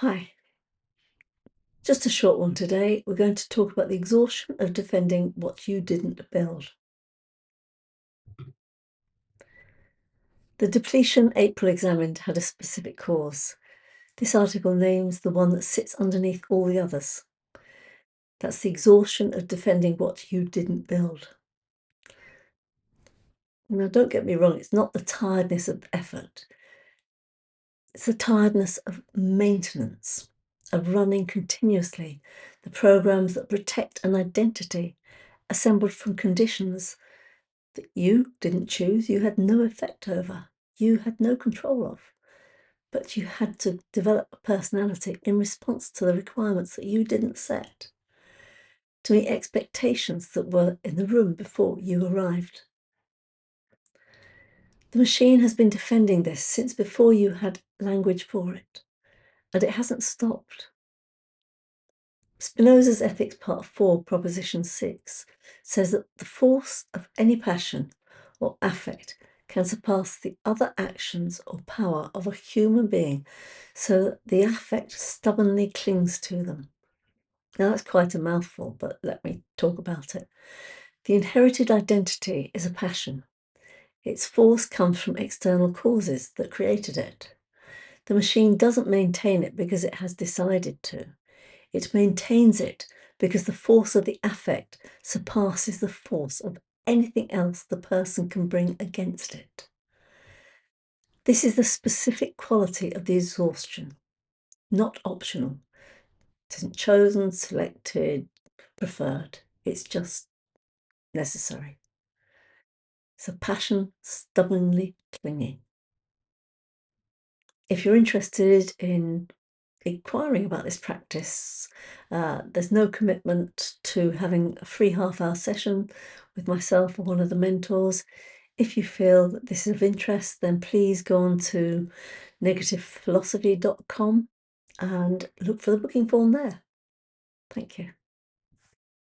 Hi, just a short one today. We're going to talk about the exhaustion of defending what you didn't build. The depletion April examined had a specific cause. This article names the one that sits underneath all the others. That's the exhaustion of defending what you didn't build. Now, don't get me wrong, it's not the tiredness of effort. It's the tiredness of maintenance, of running continuously the programs that protect an identity assembled from conditions that you didn't choose, you had no effect over, you had no control of, but you had to develop a personality in response to the requirements that you didn't set, to meet expectations that were in the room before you arrived. The machine has been defending this since before you had language for it, and it hasn't stopped. Spinoza's Ethics Part 4, Proposition 6, says that the force of any passion or affect can surpass the other actions or power of a human being so that the affect stubbornly clings to them. Now that's quite a mouthful, but let me talk about it. The inherited identity is a passion. Its force comes from external causes that created it. The machine doesn't maintain it because it has decided to. It maintains it because the force of the affect surpasses the force of anything else the person can bring against it. This is the specific quality of the exhaustion, not optional. It isn't chosen, selected, preferred. It's just necessary. It's a passion stubbornly clinging. If you're interested in inquiring about this practice, there's no commitment to having a free half-hour session with myself or one of the mentors. If you feel that this is of interest, then please go on to negativephilosophy.com and look for the booking form there. Thank you.